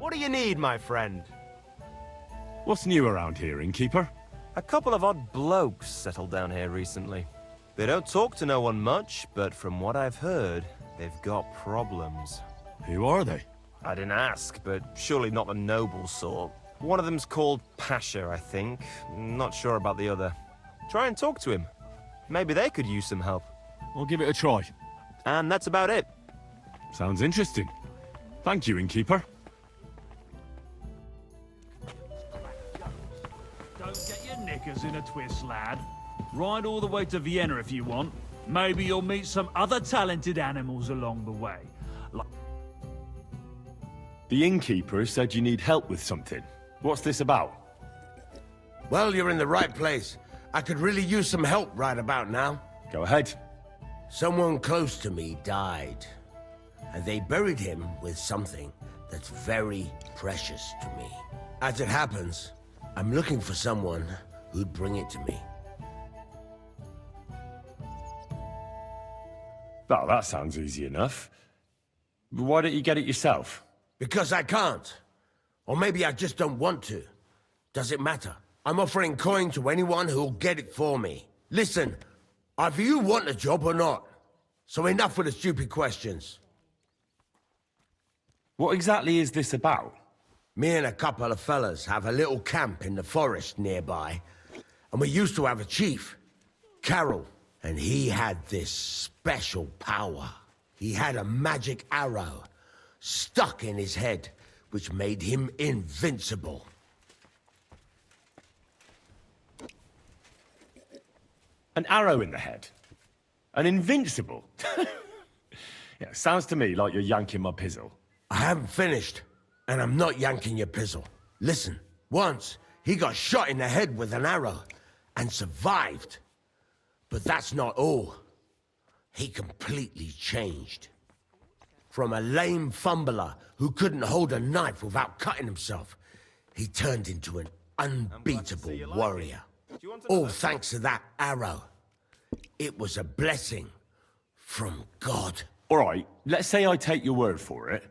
What do you need, my friend? What's new around here, innkeeper? A couple of odd blokes settled down here recently. They don't talk to no one much, but from what I've heard, they've got problems. Who are they? I didn't ask, but surely not the noble sort. One of them's called Pasha, I think. Not sure about the other. Try and talk to him. Maybe they could use some help. I'll give it a try. And that's about it. Sounds interesting. Thank you, innkeeper. Don't get your knickers in a twist, lad. Ride all the way to Vienna if you want. Maybe you'll meet some other talented animals along the way. The innkeeper said you need help with something. What's this about? Well, you're in the right place. I could really use some help right about now. Go ahead. Someone close to me died, and they buried him with something that's very precious to me. As it happens, I'm looking for someone who'd bring it to me. Well, that sounds easy enough. Why don't you get it yourself? Because I can't. Or maybe I just don't want to. Does it matter? I'm offering coin to anyone who'll get it for me. Listen, either you want a job or not. So enough with the stupid questions. What exactly is this about? Me and a couple of fellas have a little camp in the forest nearby. And we used to have a chief, Carol. And he had this special power. He had a magic arrow stuck in his head, which made him invincible. An arrow in the head? An invincible? Yeah, sounds to me like you're yanking my pizzle. I haven't finished, and I'm not yanking your pizzle. Listen, once he got shot in the head with an arrow and survived. But that's not all. He completely changed. From a lame fumbler who couldn't hold a knife without cutting himself, he turned into an unbeatable warrior. All thanks to that arrow. It was a blessing from God. All right, let's say I take your word for it.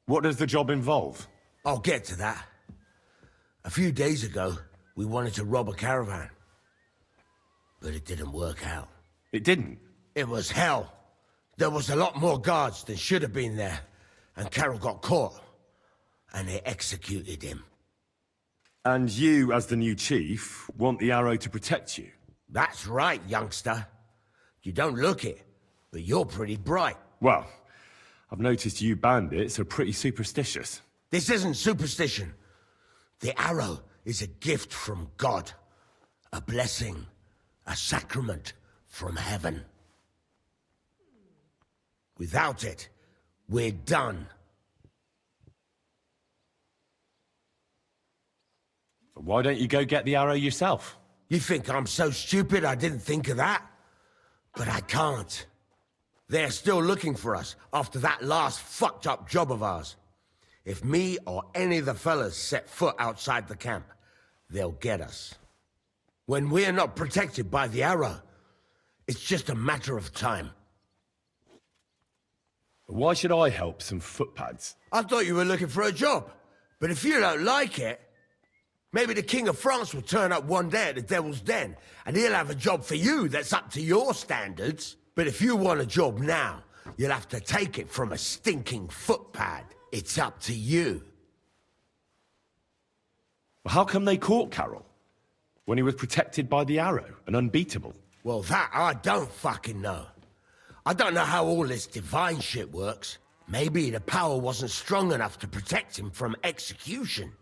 What does the job involve? I'll get to that. A few days ago, we wanted to rob a caravan. But it didn't work out. It didn't? It was hell. There was a lot more guards than should have been there. And Carol got caught. And they executed him. And you, as the new chief, want the arrow to protect you? That's right, youngster. You don't look it, but you're pretty bright. Well, I've noticed you bandits are pretty superstitious. This isn't superstition. The arrow is a gift from God. A blessing. A sacrament from heaven. Without it, we're done. Why don't you go get the arrow yourself? You think I'm so stupid I didn't think of that? But I can't. They're still looking for us after that last fucked up job of ours. If me or any of the fellas set foot outside the camp, they'll get us. When we're not protected by the arrow, it's just a matter of time. Why should I help some footpads? I thought you were looking for a job. But if you don't like it, maybe the King of France will turn up one day at the Devil's Den, and he'll have a job for you that's up to your standards. But if you want a job now, you'll have to take it from a stinking footpad. It's up to you. Well, how come they caught Carol? When he was protected by the arrow and unbeatable? Well, that I don't fucking know. I don't know how all this divine shit works. Maybe the power wasn't strong enough to protect him from execution.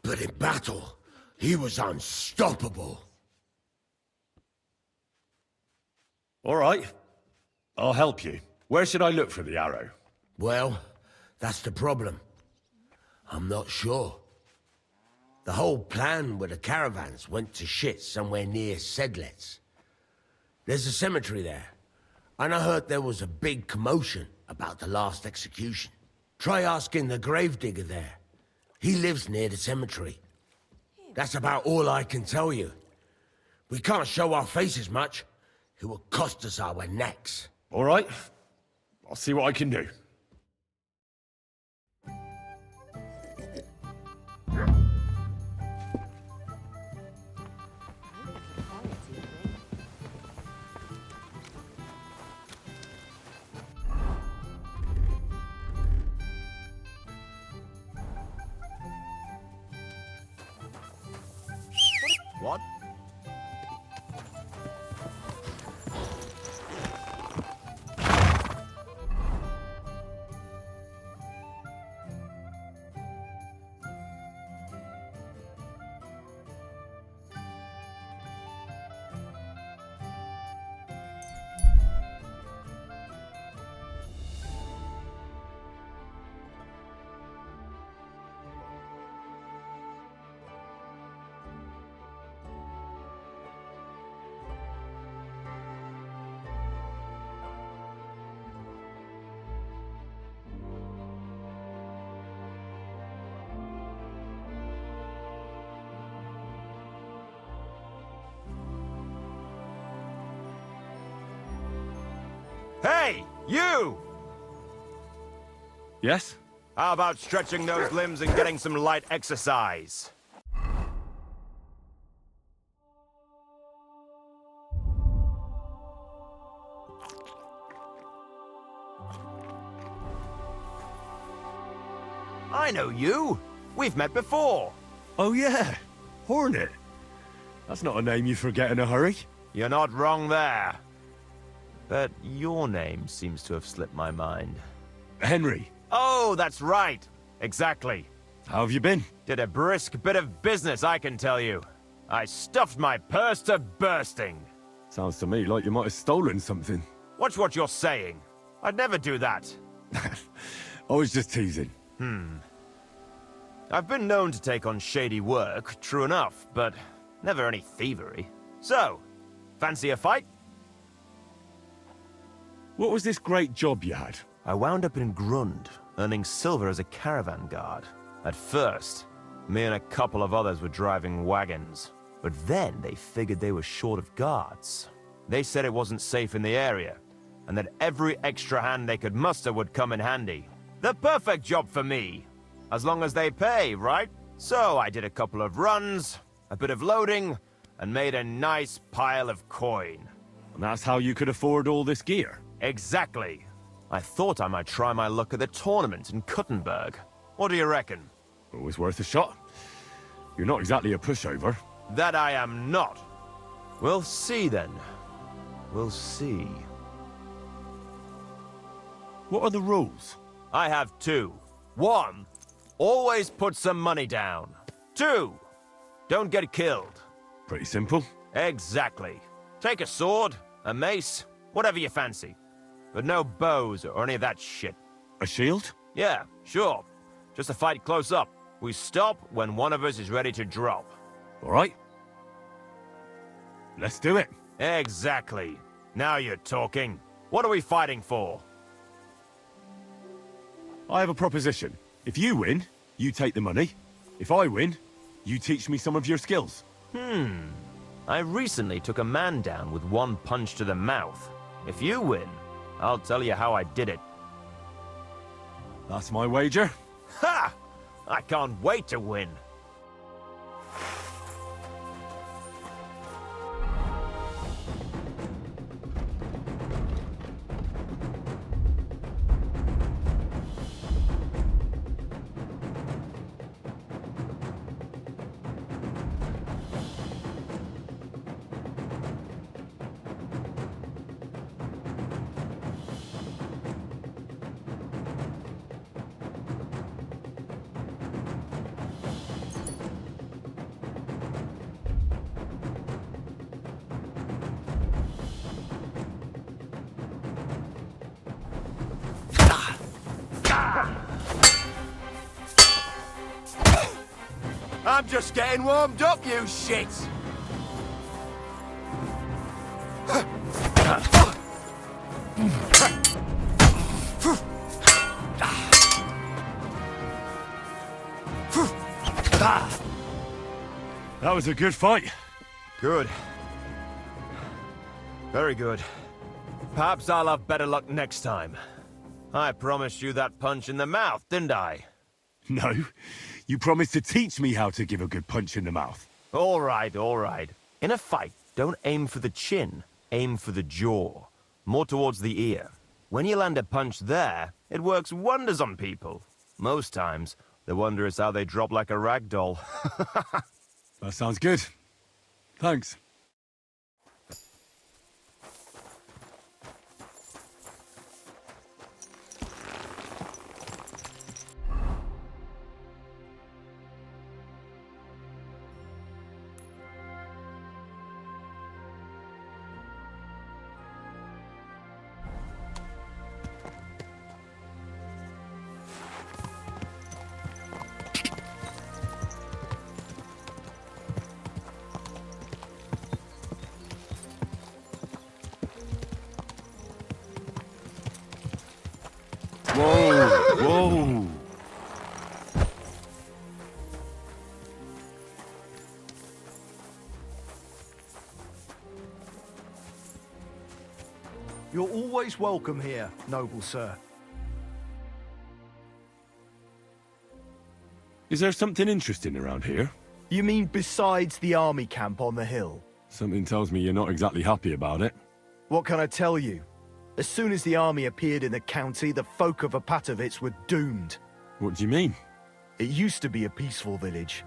But in battle, he was unstoppable. All right. I'll help you. Where should I look for the arrow? Well, that's the problem. I'm not sure. The whole plan with the caravans went to shit somewhere near Sedlets. There's a cemetery there, and I heard there was a big commotion about the last execution. Try asking the gravedigger there. He lives near the cemetery. That's about all I can tell you. We can't show our faces much. It will cost us our necks. All right. I'll see what I can do. What? Hey, you! Yes? How about stretching those limbs and getting some light exercise? I know you. We've met before. Oh, yeah. Hornet. That's not a name you forget in a hurry. You're not wrong there. But your name seems to have slipped my mind. Henry, Oh, that's right. Exactly. how have you been? Did a brisk bit of business, I can tell you. I stuffed my purse to bursting. Sounds to me like you might have stolen something. Watch what you're saying. I'd never do that. I was just teasing. I've been known to take on shady work, true enough, but never any thievery. So, fancy a fight? What was this great job you had? I wound up in Grund, earning silver as a caravan guard. At first, me and a couple of others were driving wagons. But then they figured they were short of guards. They said it wasn't safe in the area, and that every extra hand they could muster would come in handy. The perfect job for me. As long as they pay, right? So I did a couple of runs, a bit of loading, and made a nice pile of coin. And that's how you could afford all this gear? Exactly. I thought I might try my luck at the tournament in Kuttenberg. What do you reckon? Always worth a shot. You're not exactly a pushover. That I am not. We'll see then. We'll see. What are the rules? I have two. One, always put some money down. Two, don't get killed. Pretty simple. Exactly. Take a sword, a mace, whatever you fancy. But no bows or any of that shit. A shield? Yeah, sure. Just a fight close up. We stop when one of us is ready to drop. All right. Let's do it. Exactly. Now you're talking. What are we fighting for? I have a proposition. If you win, you take the money. If I win, you teach me some of your skills. I recently took a man down with one punch to the mouth. If you win, I'll tell you how I did it. That's my wager. Ha! I can't wait to win. I'm just getting warmed up, you shit! That was a good fight. Good. Very good. Perhaps I'll have better luck next time. I promised you that punch in the mouth, didn't I? No, you promised to teach me how to give a good punch in the mouth. All right, all right. In a fight, don't aim for the chin, aim for the jaw. More towards the ear. When you land a punch there, it works wonders on people. Most times, the wonder is how they drop like a rag doll. That sounds good. Thanks. Whoa, whoa. You're always welcome here, noble sir. Is there something interesting around here? You mean besides the army camp on the hill? Something tells me you're not exactly happy about it. What can I tell you? As soon as the army appeared in the county, the folk of Apatovitz were doomed. What do you mean? It used to be a peaceful village.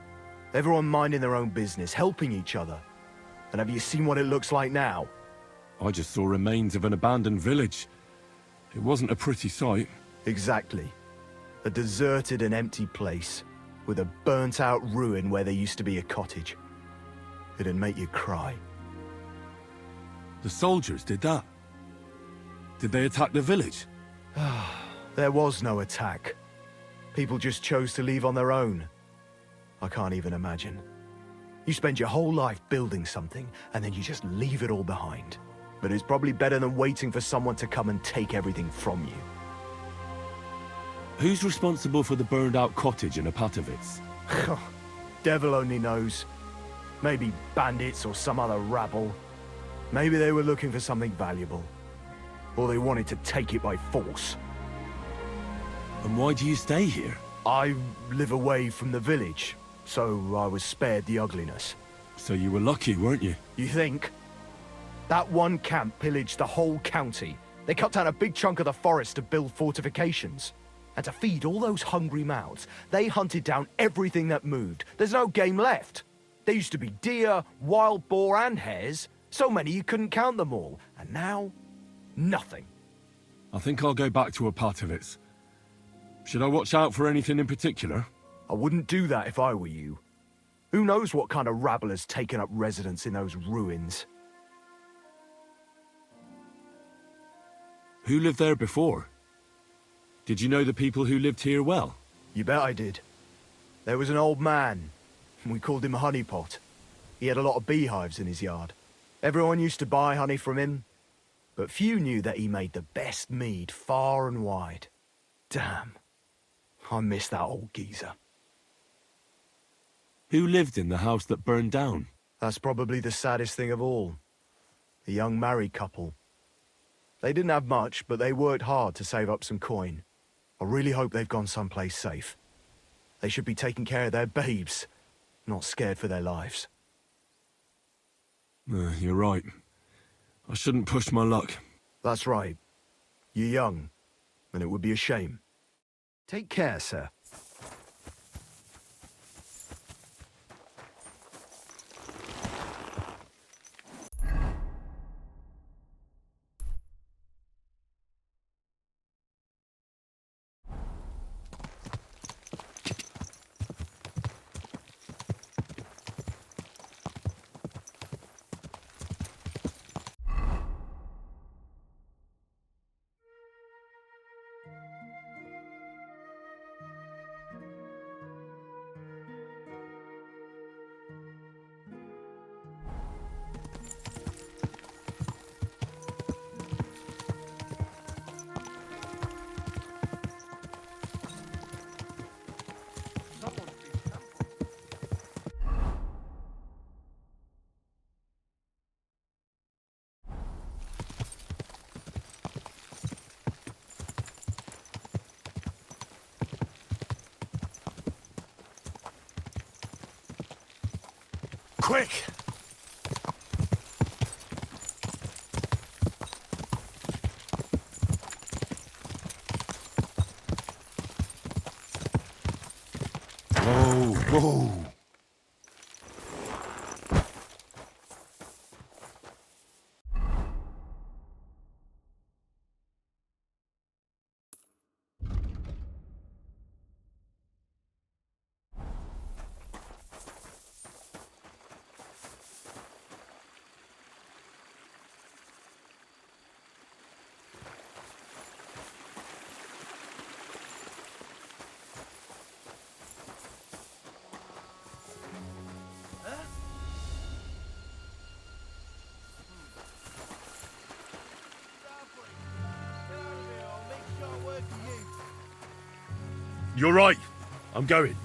Everyone minding their own business, helping each other. And have you seen what it looks like now? I just saw remains of an abandoned village. It wasn't a pretty sight. Exactly. A deserted and empty place, with a burnt-out ruin where there used to be a cottage. It'd make you cry. The soldiers did that. Did they attack the village? There was no attack. People just chose to leave on their own. I can't even imagine. You spend your whole life building something, and then you just leave it all behind. But it's probably better than waiting for someone to come and take everything from you. Who's responsible for the burned-out cottage in Apatovitz? Devil only knows. Maybe bandits or some other rabble. Maybe they were looking for something valuable. Or they wanted to take it by force. And why do you stay here? I live away from the village, so I was spared the ugliness. So you were lucky, weren't you? You think? That one camp pillaged the whole county. They cut down a big chunk of the forest to build fortifications. And to feed all those hungry mouths, they hunted down everything that moved. There's no game left. There used to be deer, wild boar, and hares. So many you couldn't count them all. And now, nothing. I think I'll go back to Apatovitz. Should I watch out for anything in particular? I wouldn't do that if I were you. Who knows what kind of rabble has taken up residence in those ruins? Who lived there before? Did you know the people who lived here well? You bet I did. There was an old man. We called him Honeypot. He had a lot of beehives in his yard. Everyone used to buy honey from him, but few knew that he made the best mead far and wide. Damn. I miss that old geezer. Who lived in the house that burned down? That's probably the saddest thing of all. A young married couple. They didn't have much, but they worked hard to save up some coin. I really hope they've gone someplace safe. They should be taking care of their babes, not scared for their lives. You're right. I shouldn't push my luck. That's right. You're young, and it would be a shame. Take care, sir. Quick! Whoa, whoa! You're right. I'm going.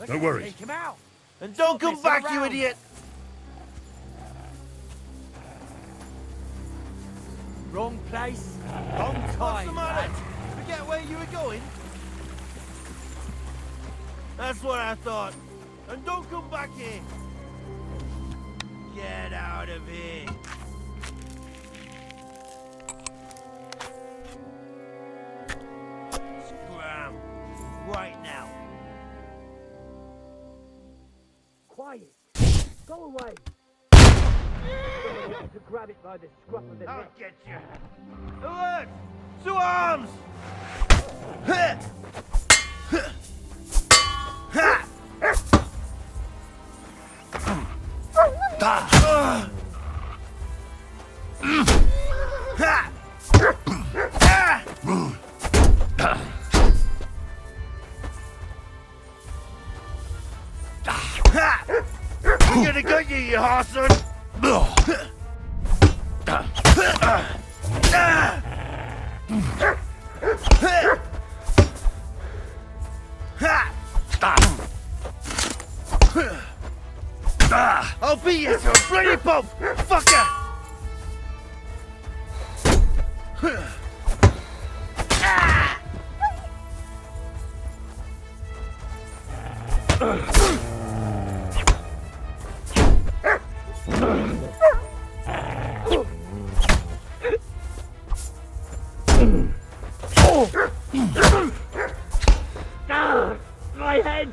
Don't worry. Take him out. And don't come messing back, you around. idiot! Wrong place, wrong time, lad. Forget where you were going? That's what I thought. And don't come back here. Get out of here. Scram. Right now. Quiet! Go away! To grab it by the scruff of the I'll neck. get you. Alert! To arms! We're gonna get you, you horseman! I'll beat you to a bloody pulp, fucker! My head!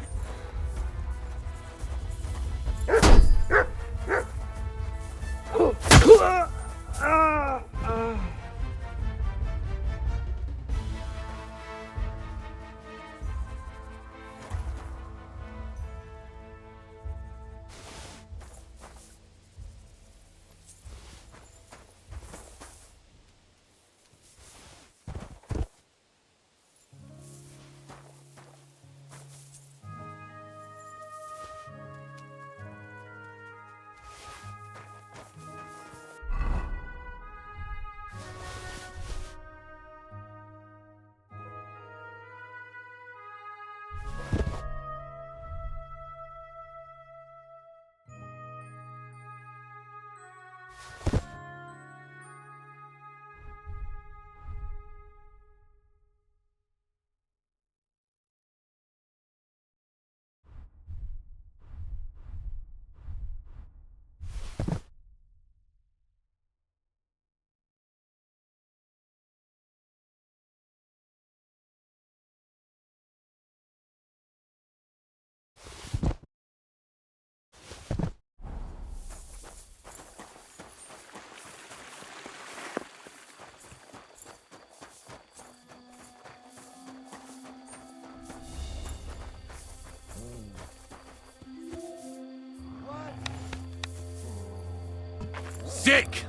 Sick!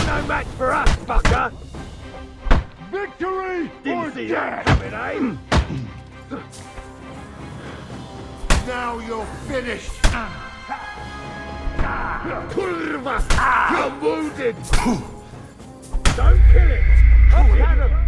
No match for us, fucker! Victory! Didn't see that coming, eh? Now you're finished! Kurva! I'm wounded! Don't kill it! I'll have him!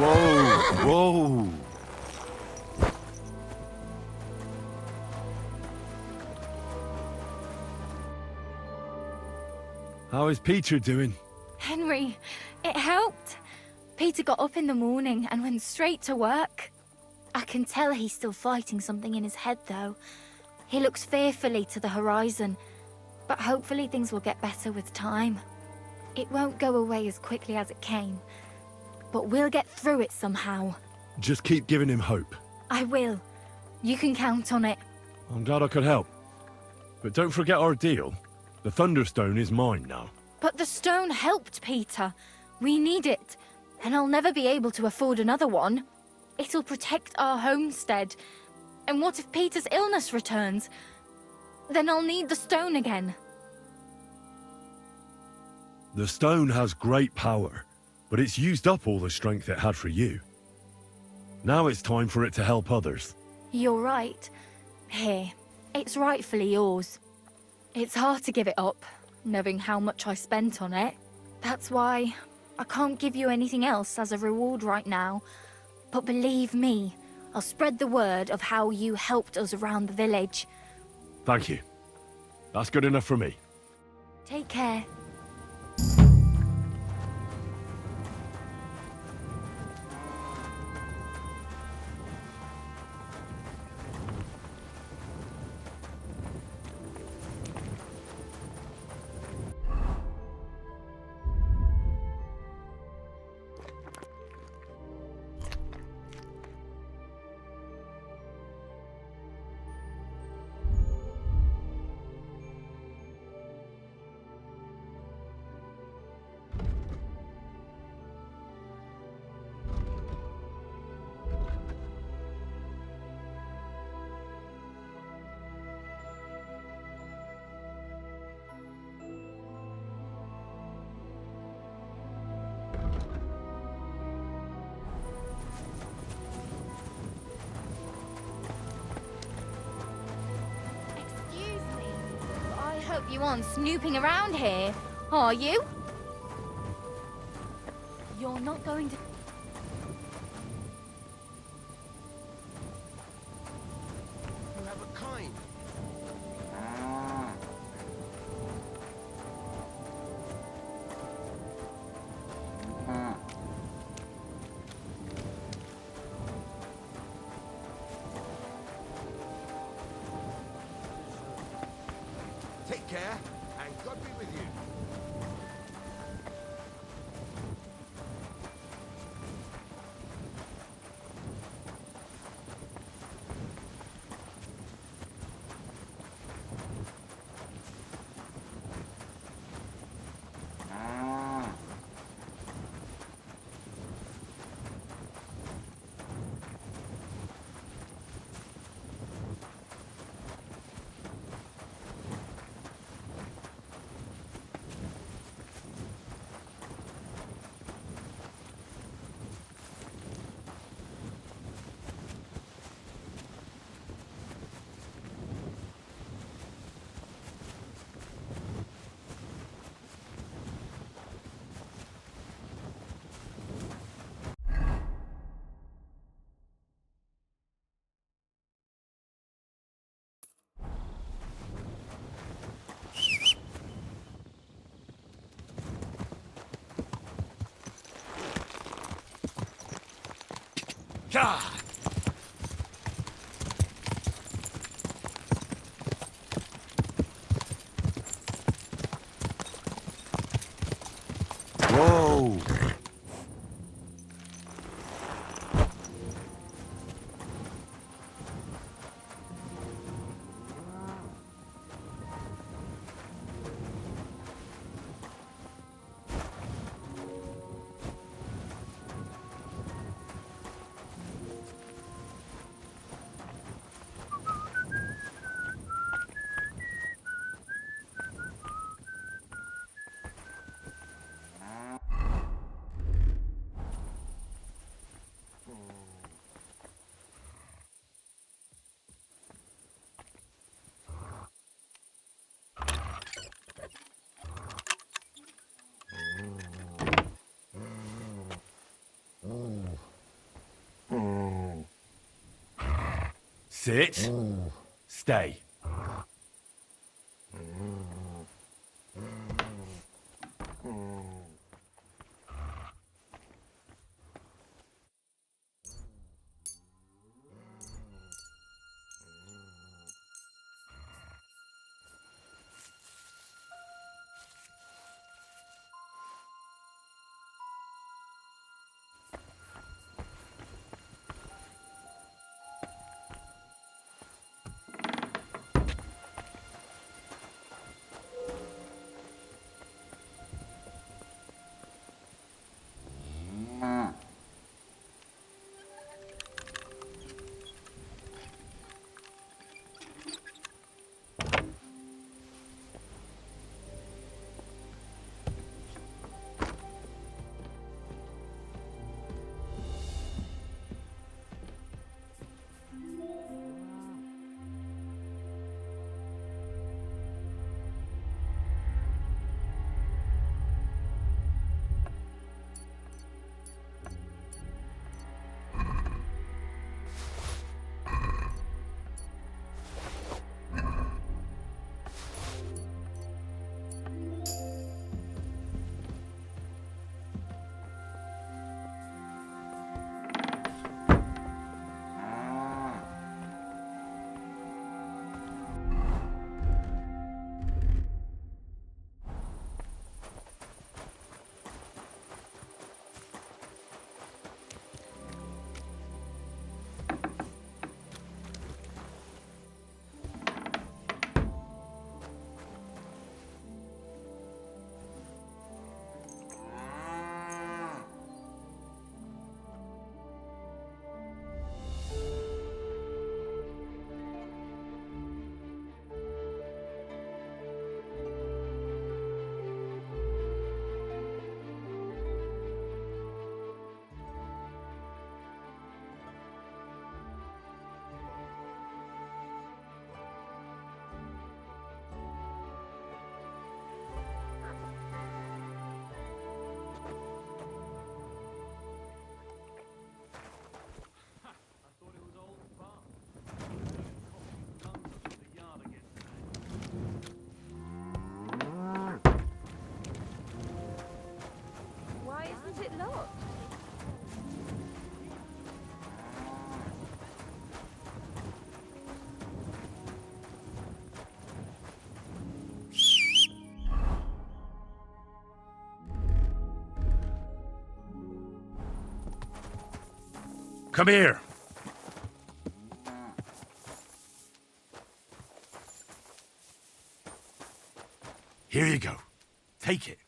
Whoa, whoa. How is Peter doing? Henry, it helped. Peter got up in the morning and went straight to work. I can tell he's still fighting something in his head, though. He looks fearfully to the horizon, but hopefully things will get better with time. It won't go away as quickly as it came, but we'll get through it somehow. Just keep giving him hope. I will. You can count on it. I'm glad I could help. But don't forget our deal. The Thunderstone is mine now. But the stone helped Peter. We need it, and I'll never be able to afford another one. It'll protect our homestead. And what if Peter's illness returns? Then I'll need the stone again. The stone has great power, but it's used up all the strength it had for you. Now it's time for it to help others. You're right. Here, it's rightfully yours. It's hard to give it up, knowing how much I spent on it. That's why I can't give you anything else as a reward right now. But believe me, I'll spread the word of how you helped us around the village. Thank you. That's good enough for me. Take care. hope you aren't snooping around here, are you? You're not going to... You have a kind. Take care, and God be with you. God! Whoa! Sit. Stay. Come here. Here you go. Take it.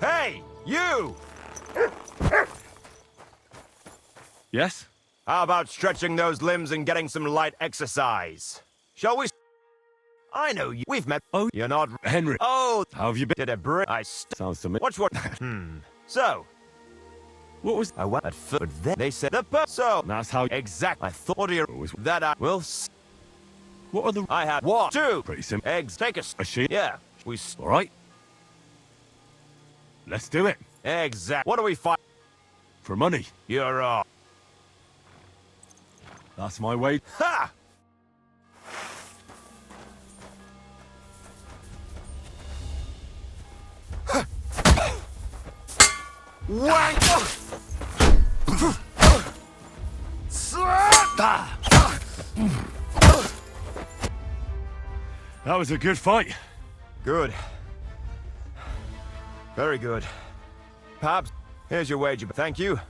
Hey, you! Yes? How about stretching those limbs and getting some light exercise? Shall we? I know you. We've met. Oh, you're not. Henry. Oh, How have you been? did a brit? Sounds to me. Watch what? So, What was... I went at first, but then they said so. That's how... Exact. I thought you was... that I will. What are the... I had 1, 2 Pretty simple. eggs. Take a. A sheep? Yeah. All right. Let's do it. Exact. What do we fight? For money. You're off. That's my way. Ha! Wank! That was a good fight. Good. Very good. Pops, here's your wager. Thank you.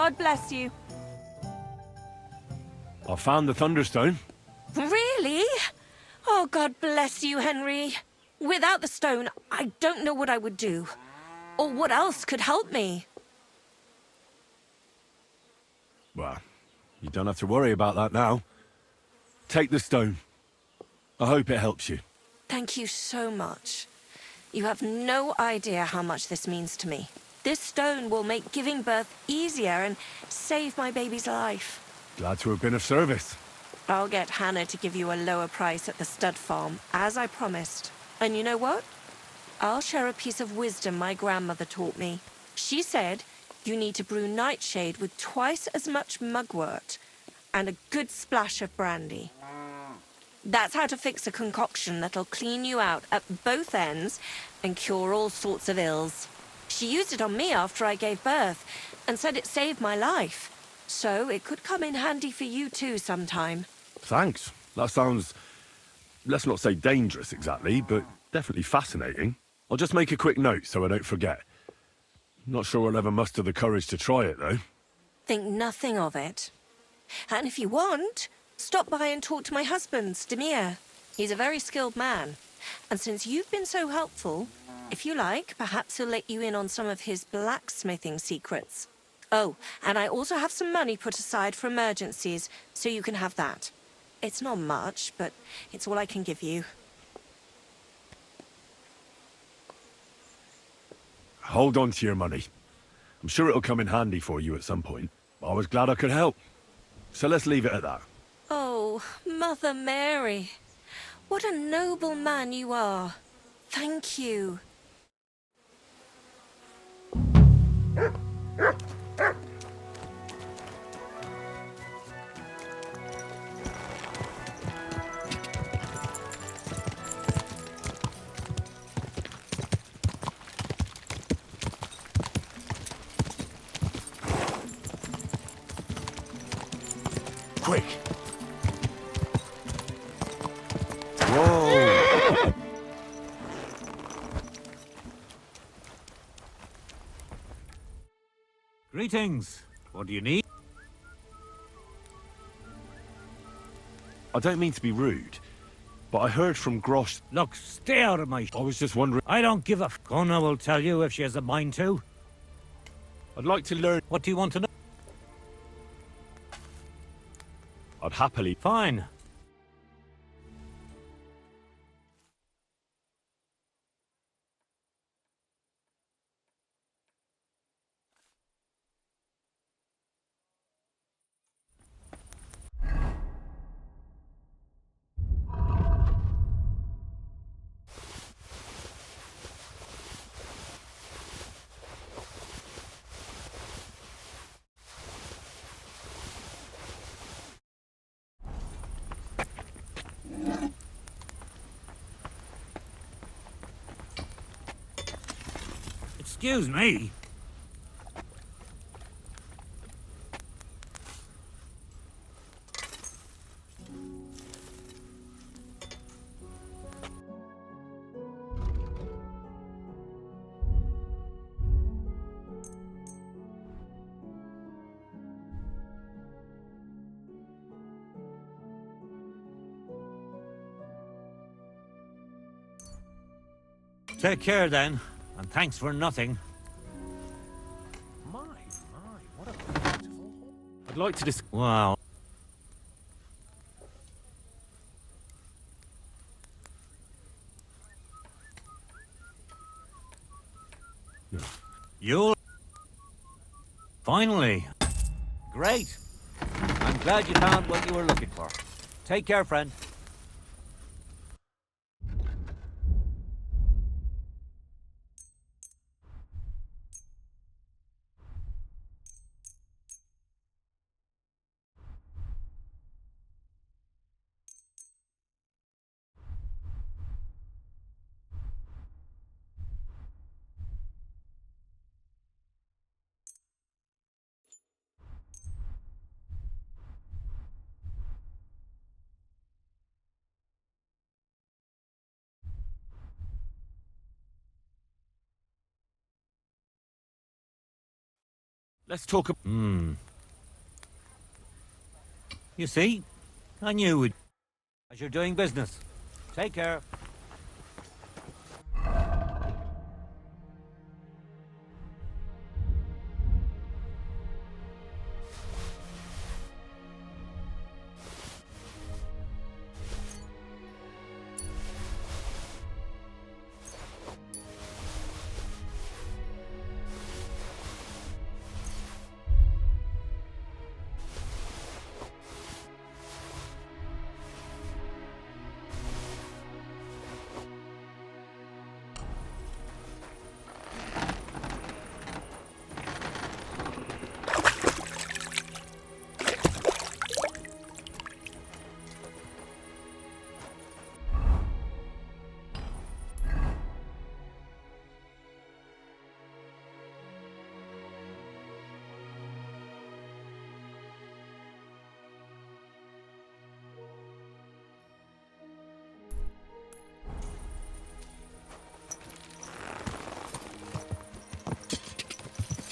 God bless you. I found the Thunderstone. Really? Oh, God bless you, Henry. Without the stone, I don't know what I would do. Or what else could help me. Well, you don't have to worry about that now. Take the stone. I hope it helps you. Thank you so much. You have no idea how much this means to me. This stone will make giving birth easier and save my baby's life. Glad to have been of service. I'll get Hannah to give you a lower price at the stud farm, as I promised. And you know what? I'll share a piece of wisdom my grandmother taught me. She said you need to brew nightshade with twice as much mugwort and a good splash of brandy. That's how to fix a concoction that'll clean you out at both ends and cure all sorts of ills. She used it on me after I gave birth and said it saved my life. So it could come in handy for you too sometime. Thanks. That sounds, let's not say dangerous exactly, but definitely fascinating. I'll just make a quick note so I don't forget. Not sure I'll ever muster the courage to try it, though. Think nothing of it. And if you want, stop by and talk to my husband, Demir. He's a very skilled man. And since you've been so helpful, if you like, perhaps he'll let you in on some of his blacksmithing secrets. Oh, and I also have some money put aside for emergencies, so you can have that. It's not much, but it's all I can give you. Hold on to your money. I'm sure it'll come in handy for you at some point. I was glad I could help. So let's leave it at that. Oh, Mother Mary. What a noble man you are. Thank you. Quick! Whoa! Greetings. What do you need? I don't mean to be rude, but I heard from Grosh. Look, stay out of my... I was just wondering. I don't give a f... Connor will tell you if she has a mind to. I'd like to learn. What do you want to know? I'd happily. Fine. Excuse me. Take care then, and thanks for nothing. What a beautiful... I'd like to dis. Wow. You'll... Finally. Great. I'm glad you found what you were looking for. Take care, friend. Let's talk. You see? I knew we'd... As you're doing business. Take care.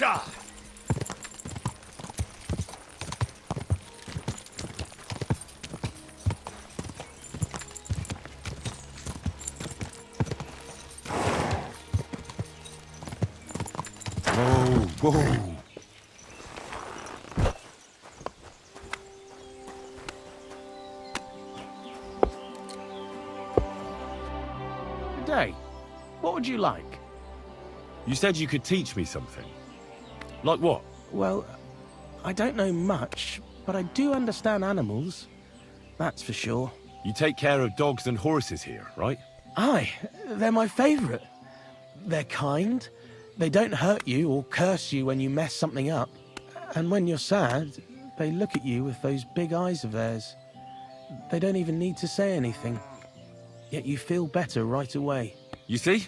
Die! Whoa! Good day. What would you like? You said you could teach me something. Like what? Well, I don't know much, but I do understand animals. That's for sure. You take care of dogs and horses here, right? Aye, they're my favourite. They're kind. They don't hurt you or curse you when you mess something up. And when you're sad, they look at you with those big eyes of theirs. They don't even need to say anything. Yet you feel better right away. You see?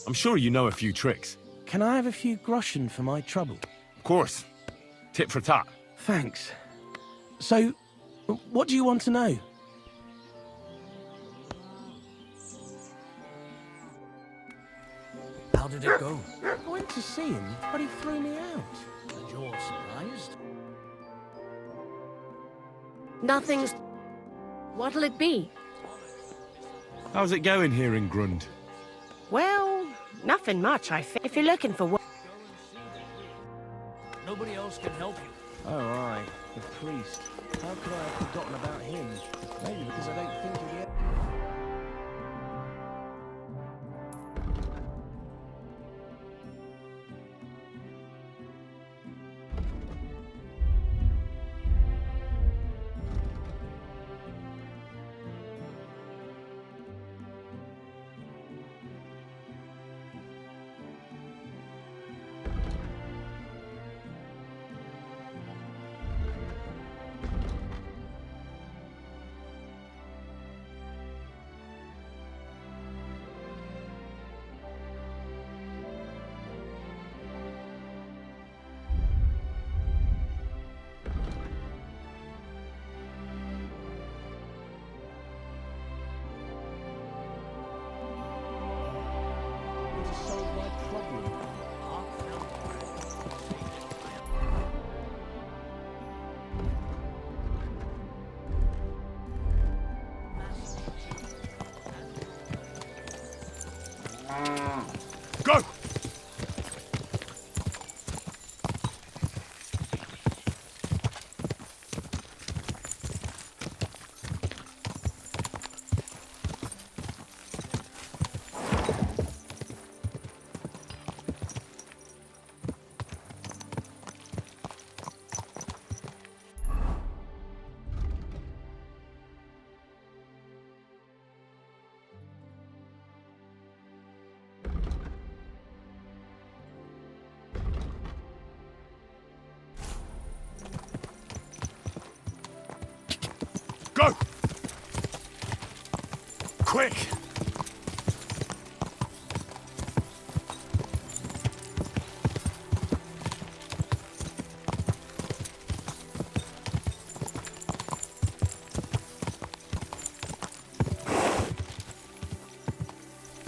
I'm sure you know a few tricks. Can I have a few groschen for my trouble? Of course. Tit for tat. Thanks. So, what do you want to know? How did it go? I went to see him, but he threw me out. And you're surprised? Nothing's... What'll it be? How's it going here in Grund? Well, nothing much, if you're looking for work. Nobody else can help you. Oh, aye. The priest. How could I have forgotten about him? Maybe because I don't think he'd... Go! Go! Quick!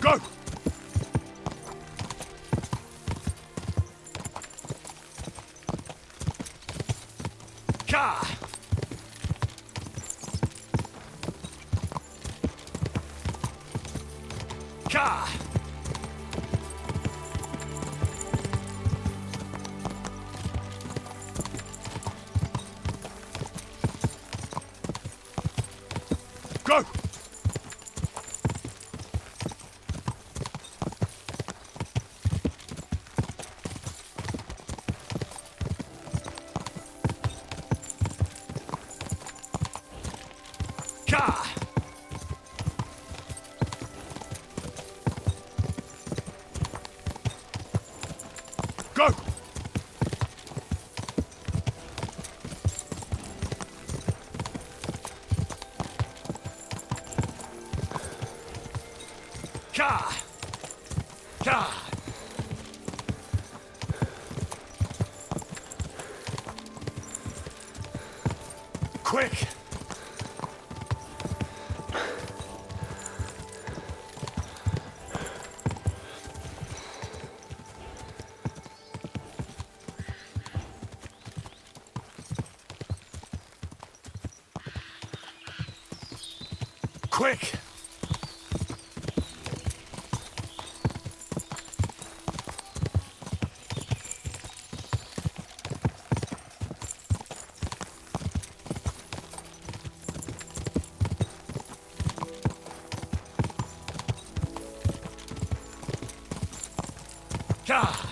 Go! Gah! Go! Gah! Go! Gah! Gah! Quick! Quick! God!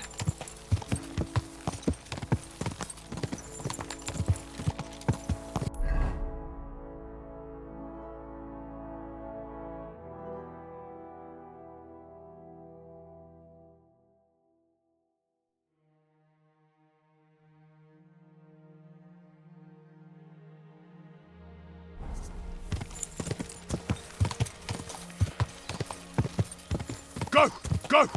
Go! Go!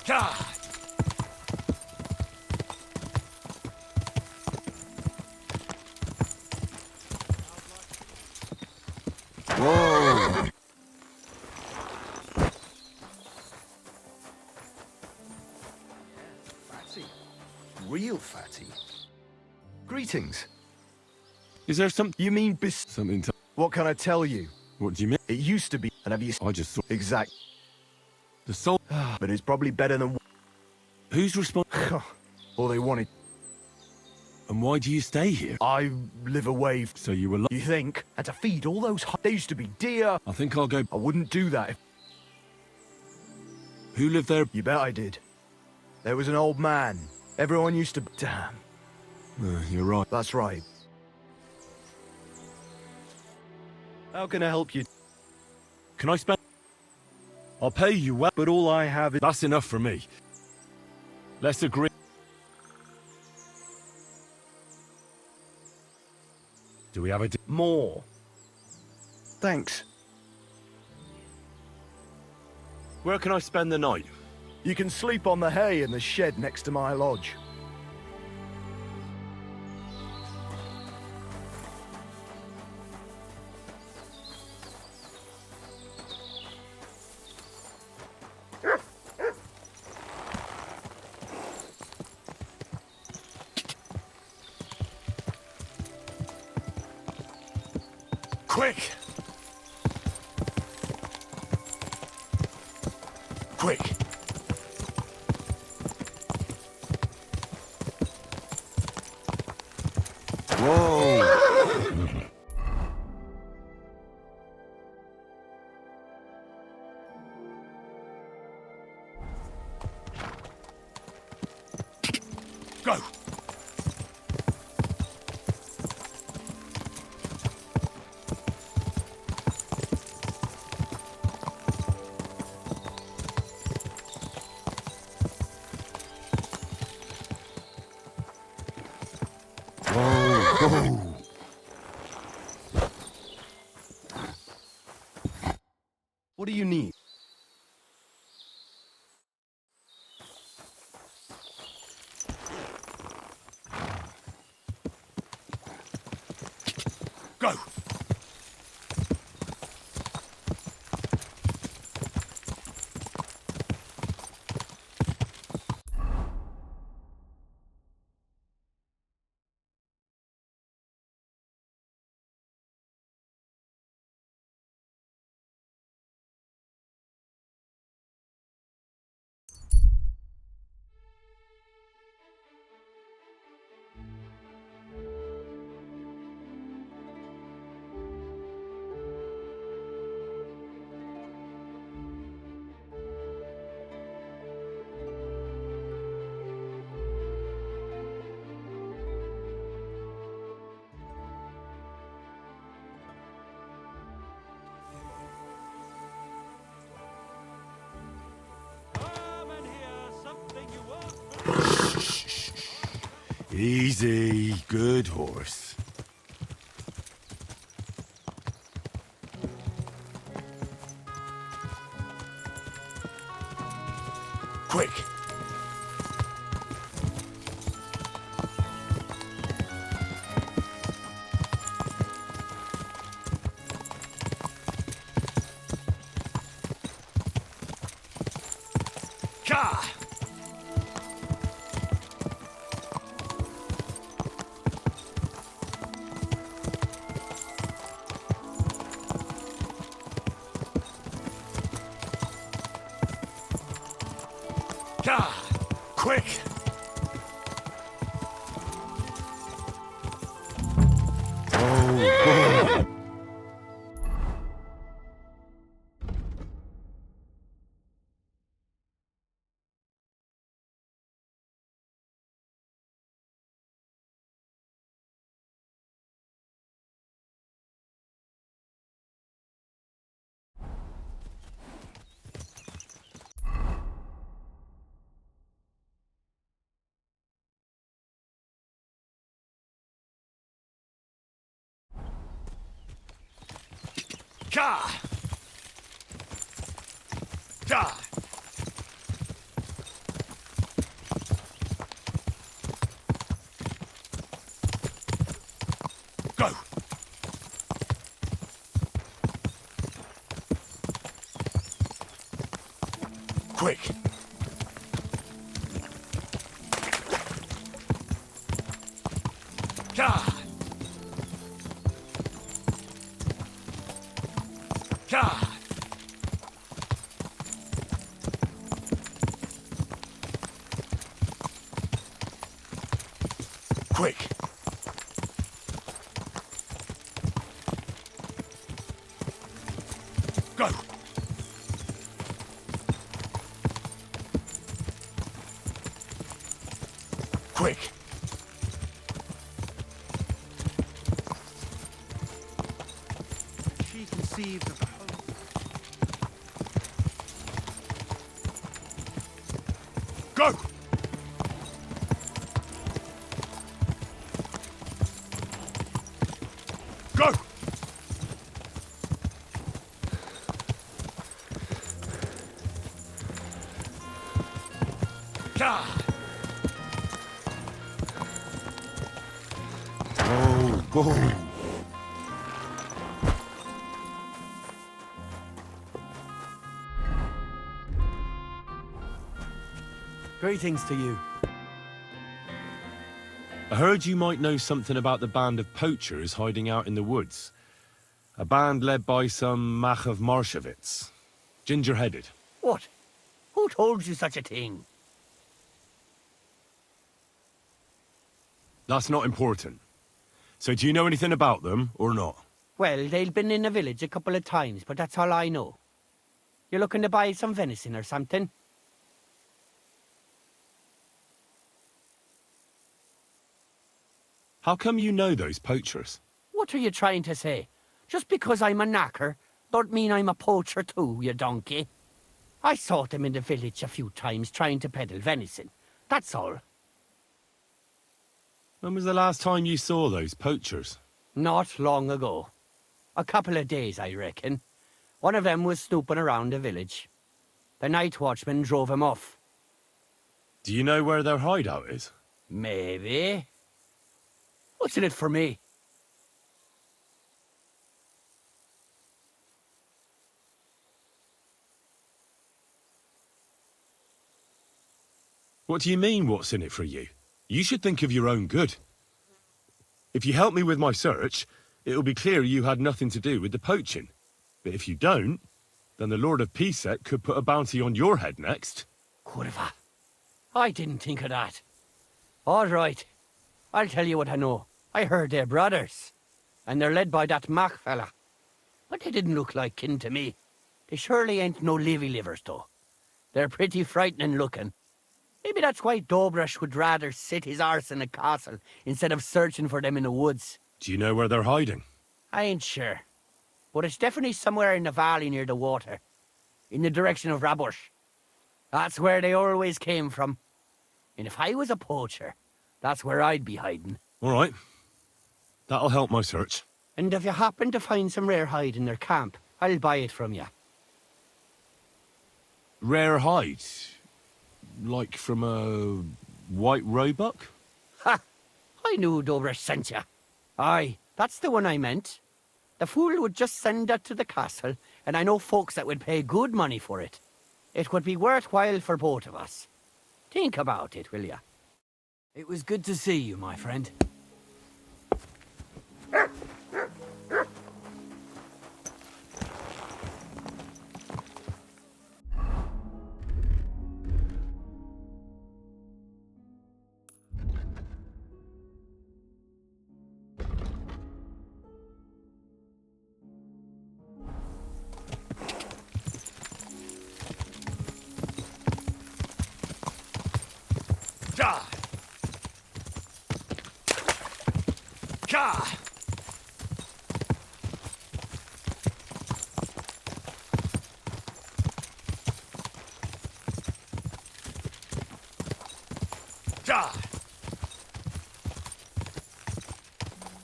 God! Whoa! Fatty. Real fatty. Greetings. Is there some... You mean Something to... What can I tell you? What do you mean? It used to be, and have you... I just thought... Exact. The soul... But it's probably better than... Who's responsible? All they wanted. And why do you stay here? I live away. So you were... You think? And to feed all those... They used to be deer. I think I'll go... I wouldn't do that if... Who lived there? You bet I did. There was an old man. Everyone used to... Damn. You're right. That's right. How can I help you? Can I spend... I'll pay you well, But all I have is... that's enough for me. Let's agree. Do we have a... More. Thanks. Where can I spend the night? You can sleep on the hay in the shed next to my lodge. Quick! Quick! Whoa! Go! Whoa! What do you need? Go! Easy, good horse. Quick! Ka! Ka! Quick! Oh, boy. Ka! Ka! Go! Quick! Ka! Ka! Quick! Go! Quick! She conceived of the hope. Go! Go! Ka! Oh, boy. Greetings to you. I heard you might know something about the band of poachers hiding out in the woods. A band led by some Mach of Marshevitz. Ginger-headed. What? Who told you such a thing? That's not important. So do you know anything about them, or not? Well, they've been in the village a couple of times, but that's all I know. You're looking to buy some venison or something? How come you know those poachers? What are you trying to say? Just because I'm a knacker, don't mean I'm a poacher too, you donkey. I saw them in the village a few times trying to peddle venison. That's all. When was the last time you saw those poachers? Not long ago. A couple of days, I reckon. One of them was snooping around the village. The night watchman drove him off. Do you know where their hideout is? Maybe. What's in it for me? What do you mean, what's in it for you? You should think of your own good. If you help me with my search, it'll be clear you had nothing to do with the poaching. But if you don't, then the Lord of Pisek could put a bounty on your head next. Kurva. I didn't think of that. All right. I'll tell you what I know. I heard they're brothers. And they're led by that Mach fella. But they didn't look like kin to me. They surely ain't no livers, though. They're pretty frightening looking. Maybe that's why Dobrush would rather sit his arse in a castle instead of searching for them in the woods. Do you know where they're hiding? I ain't sure. But it's definitely somewhere in the valley near the water. In the direction of Rabush. That's where they always came from. And if I was a poacher, That's where I'd be hiding. All right. That'll help my search. And if you happen to find some rare hide in their camp, I'll buy it from you. Rare hide? Like from a white roebuck? Ha! I knew Dobra sent you. Aye, that's the one I meant. The fool would just send that to the castle, and I know folks that would pay good money for it. It would be worthwhile for both of us. Think about it, will ya? It was good to see you, my friend.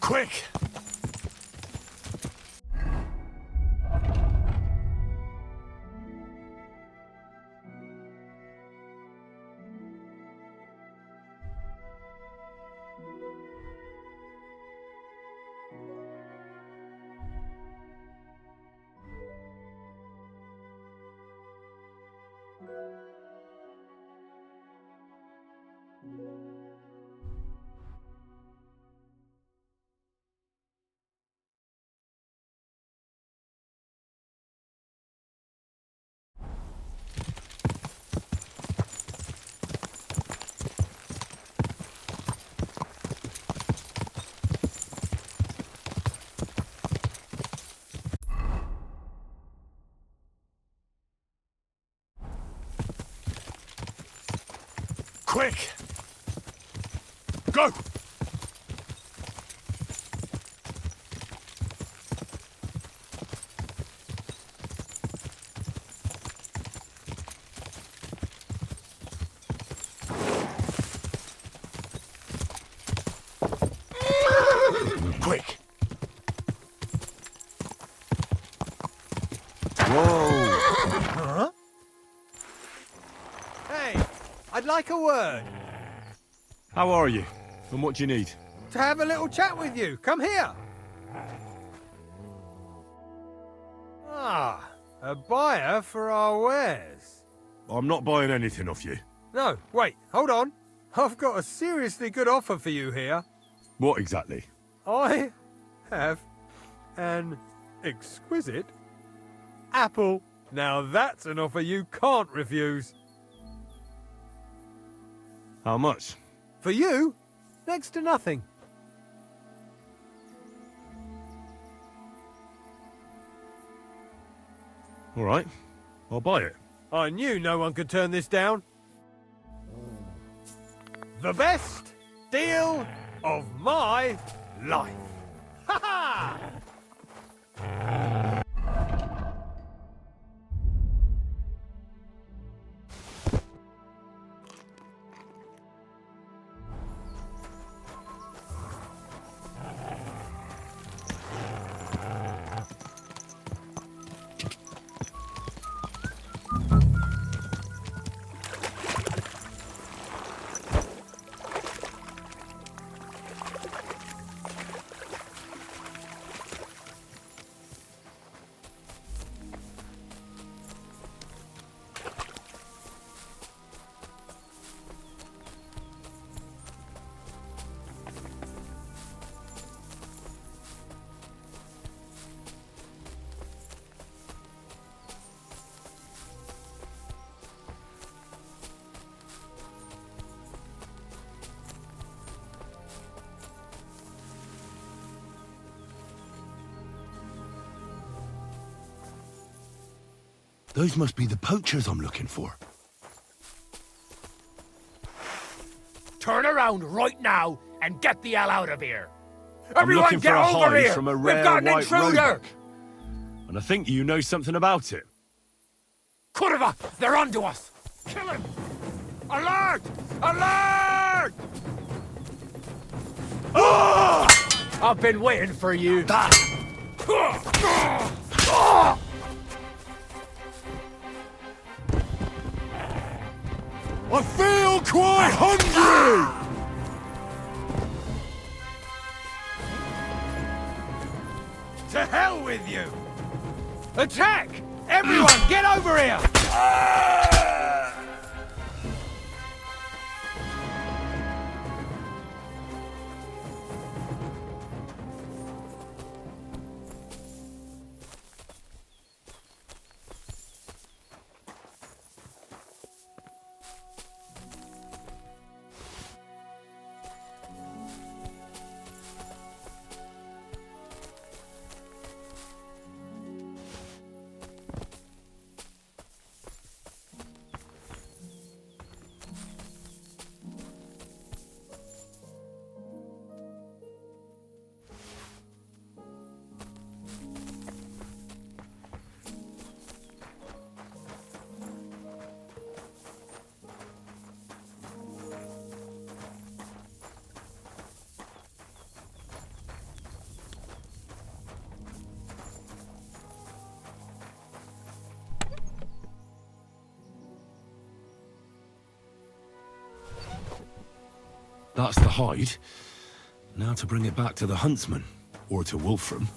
Quick! Quick! Go! Quick! Whoa! Huh? Hey, I'd like a word. How are you? And what do you need? To have a little chat with you. Come here. Ah, a buyer for our wares. I'm not buying anything off you. No, wait, hold on. I've got a seriously good offer for you here. What exactly? I have an exquisite apple. Now that's an offer you can't refuse. How much? For you, next to nothing. All right, I'll buy it. I knew no one could turn this down. The best deal of my life. Ha ha! Those must be the poachers I'm looking for. Turn around right now and get the hell out of here. I'm Everyone looking get for a over hide here. from a We've rare got an white intruder. roebuck. And I think you know something about it. Kurva, they're onto us. Kill him. Alert! Alert! I've been waiting for you. I feel quite hungry! To hell with you! Attack! Everyone, get over here! That's the hide. Now to bring it back to the huntsman, or to Wolfram.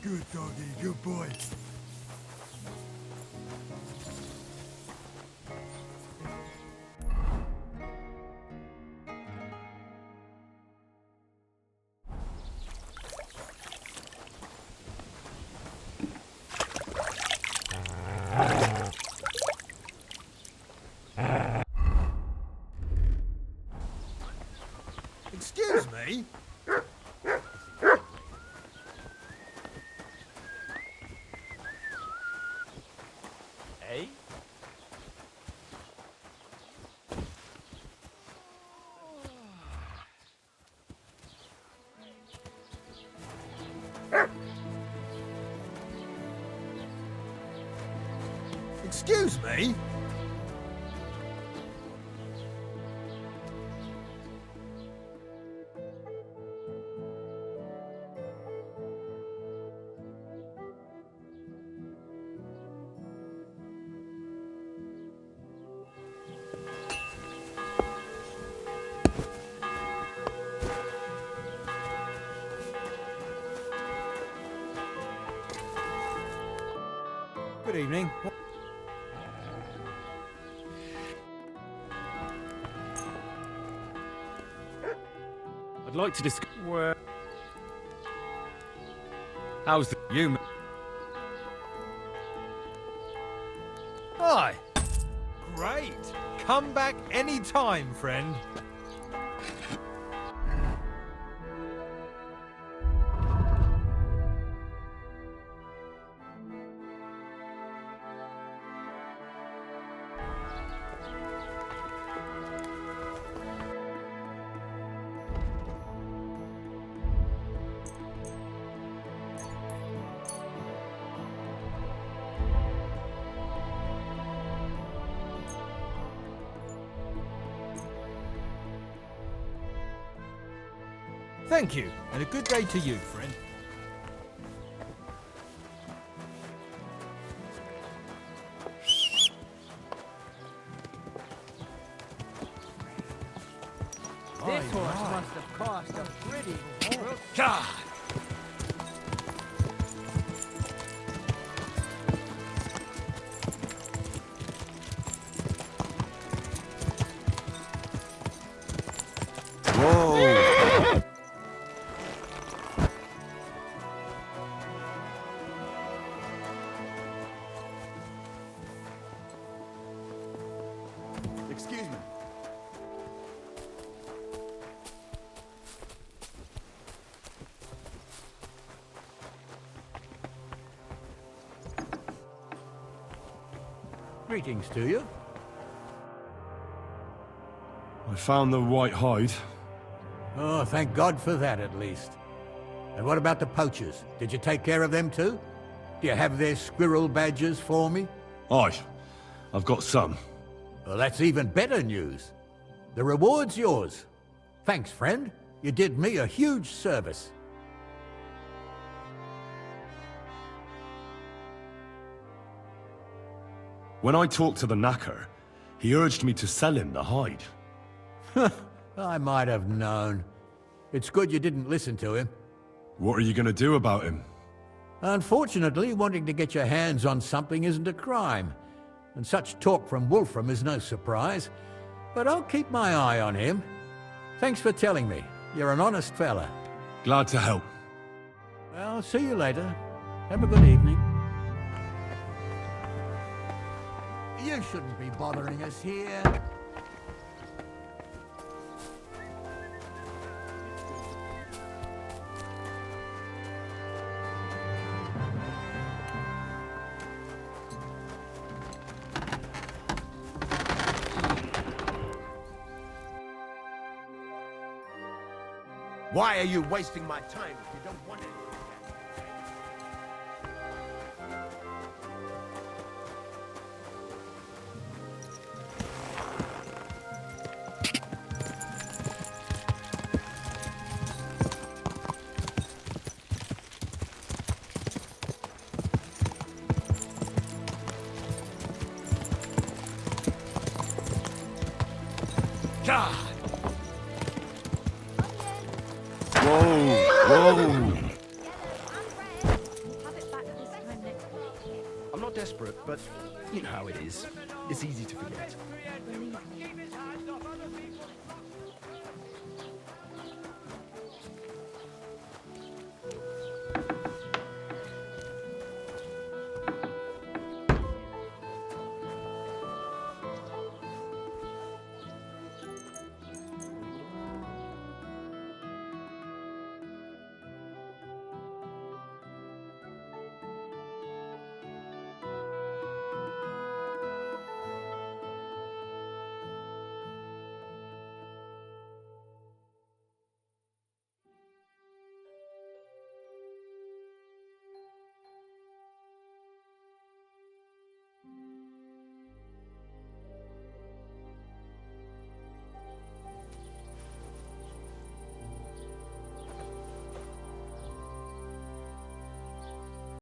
Good doggy, good boy. Excuse me? Eh? Excuse me? Good evening. I'd like to discuss... Where? How's the... You... Hi. Great. Come back any time, friend. Thank you, and a good day to you, friend. This horse must have cost a pretty... God! Whoa! Excuse me. Greetings to you. I found the white hide. Oh, thank God for that, at least. And what about the poachers? Did you take care of them too? Do you have their squirrel badges for me? Aye, I've got some. Well, that's even better news. The reward's yours. Thanks, friend. You did me a huge service. When I talked to the knacker, he urged me to sell him the hide. I might have known. It's good you didn't listen to him. What are you going to do about him? Unfortunately, wanting to get your hands on something isn't a crime. And such talk from Wolfram is no surprise. But I'll keep my eye on him. Thanks for telling me. You're an honest fella. Glad to help. Well, see you later. Have a good evening. You shouldn't be bothering us here. Why are you wasting my time if you don't want it? God! Whoa! I'm not desperate, but you know how it is. It's easy to forget.